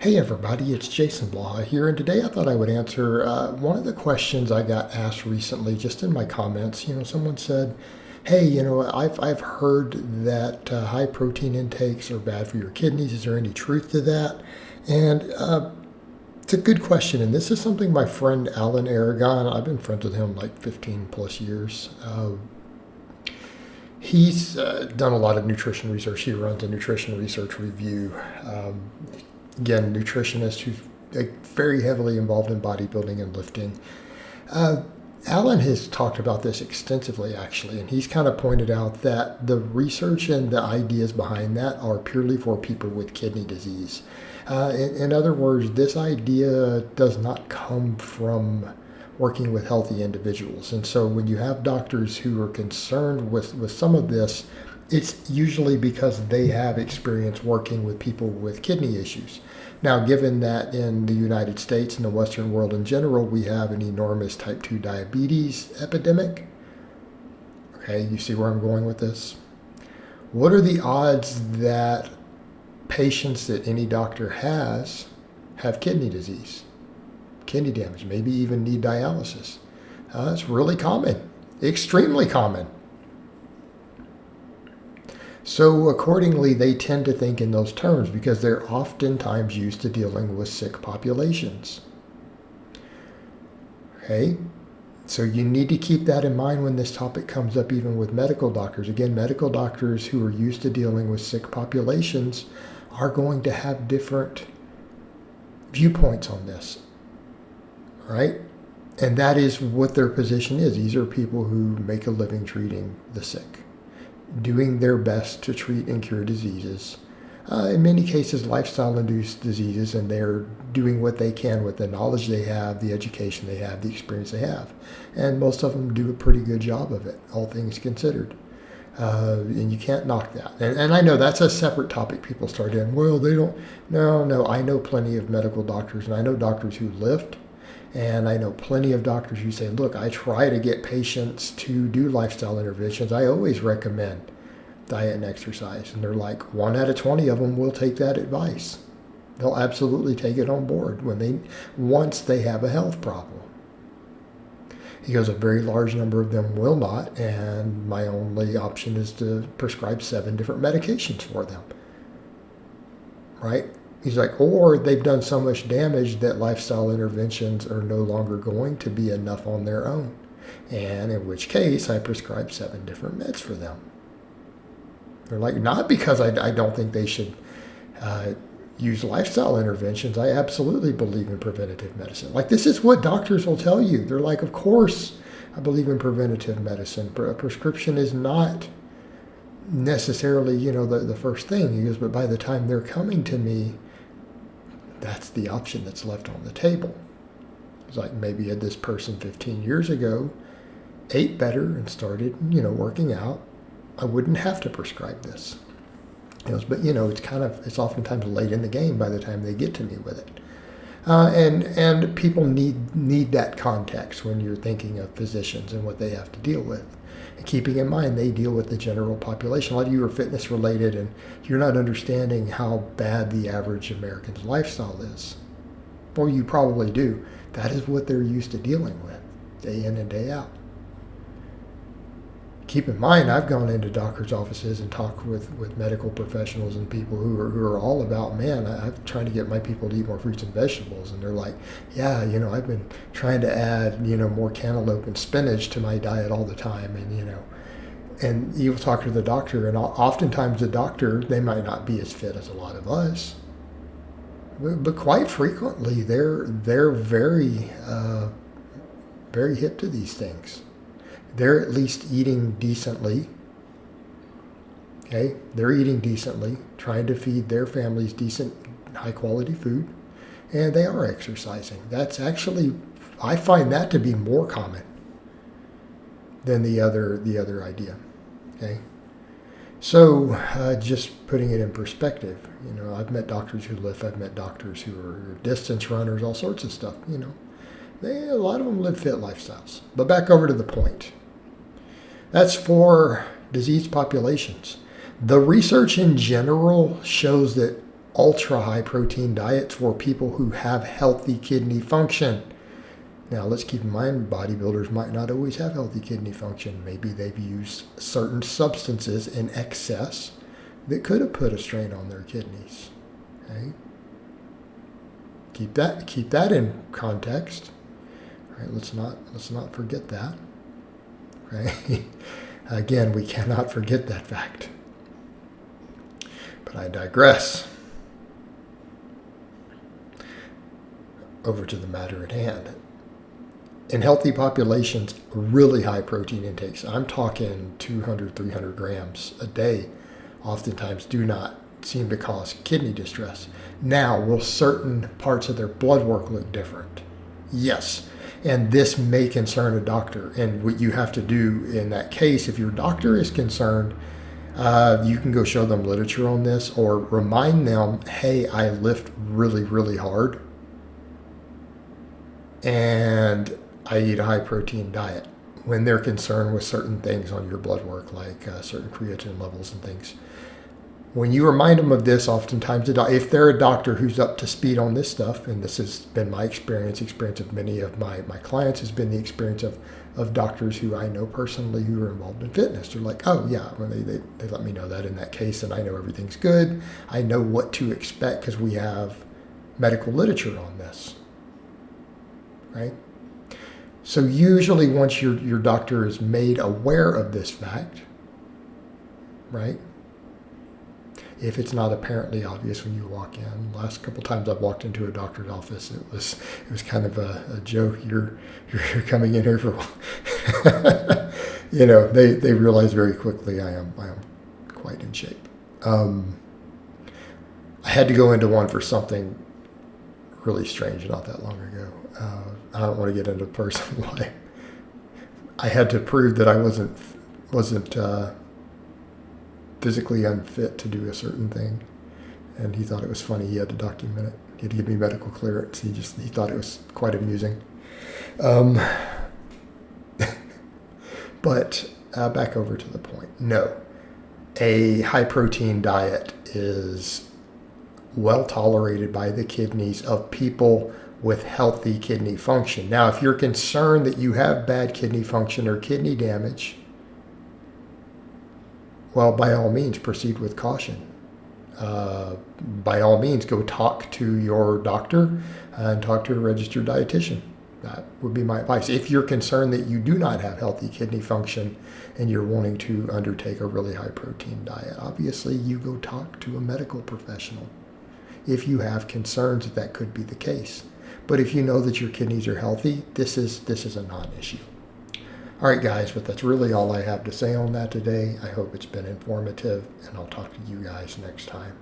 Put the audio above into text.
Hey everybody, it's Jason Blaha here, and today I thought I would answer one of the questions I got asked recently just in my comments. Someone said, hey, I've heard that high protein intakes are bad for your kidneys. Is there any truth to that? And it's a good question, and this is something my friend Alan Aragon, I've been friends with him like 15 plus years. He's done a lot of nutrition research. He runs a nutrition research review. Again, nutritionist who's very heavily involved in bodybuilding and lifting. Alan has talked about this extensively, actually, and he's kind of pointed out that the research and the ideas behind that are purely for people with kidney disease. In other words, this idea does not come from working with healthy individuals. And so when you have doctors who are concerned with some of this, it's usually because they have experience working with people with kidney issues. Now, given that in the United States and the Western world in general, we have an enormous type 2 diabetes epidemic. Okay, you see where I'm going with this? What are the odds that patients that any doctor has have kidney disease, kidney damage, maybe even need dialysis? It's really common, extremely common. So accordingly, they tend to think in those terms because they're oftentimes used to dealing with sick populations. Okay, so you need to keep that in mind when this topic comes up, even with medical doctors. Again, medical doctors who are used to dealing with sick populations are going to have different viewpoints on this, right? And that is what their position is. These are people who make a living treating the sick, doing their best to treat and cure diseases, in many cases lifestyle-induced diseases, and they're doing what they can with the knowledge they have, the education they have, the experience they have. And most of them do a pretty good job of it, all things considered. And you can't knock that. And I know that's a separate topic people start in. Well, they don't. No, I know plenty of medical doctors, and I know doctors who lift. And I know plenty of doctors who say, look, I try to get patients to do lifestyle interventions. I always recommend diet and exercise. And they're like, 1 out of 20 of them will take that advice. They'll absolutely take it on board once they have a health problem. He goes, a very large number of them will not. And my only option is to prescribe 7 different medications for them. Right? He's like, or they've done so much damage that lifestyle interventions are no longer going to be enough on their own. And in which case, I prescribe 7 different meds for them. They're like, not because I don't think they should use lifestyle interventions. I absolutely believe in preventative medicine. Like, this is what doctors will tell you. They're like, of course, I believe in preventative medicine. A prescription is not necessarily, the first thing. He goes, but by the time they're coming to me, that's the option that's left on the table. It's like, maybe this person 15 years ago ate better and started, working out. I wouldn't have to prescribe this. But it's oftentimes late in the game by the time they get to me with it. And people need that context when you're thinking of physicians and what they have to deal with. And keeping in mind, they deal with the general population. A lot of you are fitness related, and you're not understanding how bad the average American's lifestyle is. Well, you probably do. That is what they're used to dealing with, day in and day out. Keep in mind, I've gone into doctors' offices and talked with medical professionals and people who are all about, man, I'm trying to get my people to eat more fruits and vegetables. And they're like, yeah, I've been trying to add, more cantaloupe and spinach to my diet all the time. And you talk to the doctor, and oftentimes the doctor, they might not be as fit as a lot of us. But quite frequently, they're very, very hip to these things. They're at least eating decently. Okay, they're eating decently, trying to feed their families decent, high-quality food, and they are exercising. That's actually, I find that to be more common than the other idea. Okay, so just putting it in perspective, I've met doctors who lift, I've met doctors who are distance runners, all sorts of stuff. A lot of them live fit lifestyles. But back over to the point. That's for diseased populations. The research in general shows that ultra high protein diets for people who have healthy kidney function. Now, let's keep in mind, bodybuilders might not always have healthy kidney function. Maybe they've used certain substances in excess that could have put a strain on their kidneys. Okay? Keep that in context. All right, let's not forget that. Okay? Again, we cannot forget that fact. But I digress. Over to the matter at hand. In healthy populations, really high protein intakes, I'm talking 200, 300 grams a day, oftentimes do not seem to cause kidney distress. Now, will certain parts of their blood work look different? Yes. And this may concern a doctor. And what you have to do in that case, if your doctor is concerned, you can go show them literature on this or remind them, hey, I lift really, really hard. And I eat a high protein diet when they're concerned with certain things on your blood work, like certain creatine levels and things. When you remind them of this, oftentimes, if they're a doctor who's up to speed on this stuff, and this has been my experience of many of my clients, has been the experience of doctors who I know personally who are involved in fitness. They're like, oh yeah, when they let me know that in that case, and I know everything's good. I know what to expect because we have medical literature on this, right? So usually once your doctor is made aware of this fact, right? If it's not apparently obvious when you walk in. Last couple times I've walked into a doctor's office, it was kind of a joke. You're coming in here for, they realize very quickly I am quite in shape. I had to go into one for something really strange not that long ago. I don't want to get into personal life. I had to prove that I wasn't physically unfit to do a certain thing, and he thought it was funny. He had to document it. He had to give me medical clearance. He thought it was quite amusing. But back over to the point. No, a high protein diet is well tolerated by the kidneys of people with healthy kidney function. Now, if you're concerned that you have bad kidney function or kidney damage, well, by all means, proceed with caution. By all means, go talk to your doctor and talk to a registered dietitian. That would be my advice. If you're concerned that you do not have healthy kidney function and you're wanting to undertake a really high protein diet, obviously you go talk to a medical professional if you have concerns that could be the case. But if you know that your kidneys are healthy, this is a non-issue. All right, guys, but that's really all I have to say on that today. I hope it's been informative, and I'll talk to you guys next time.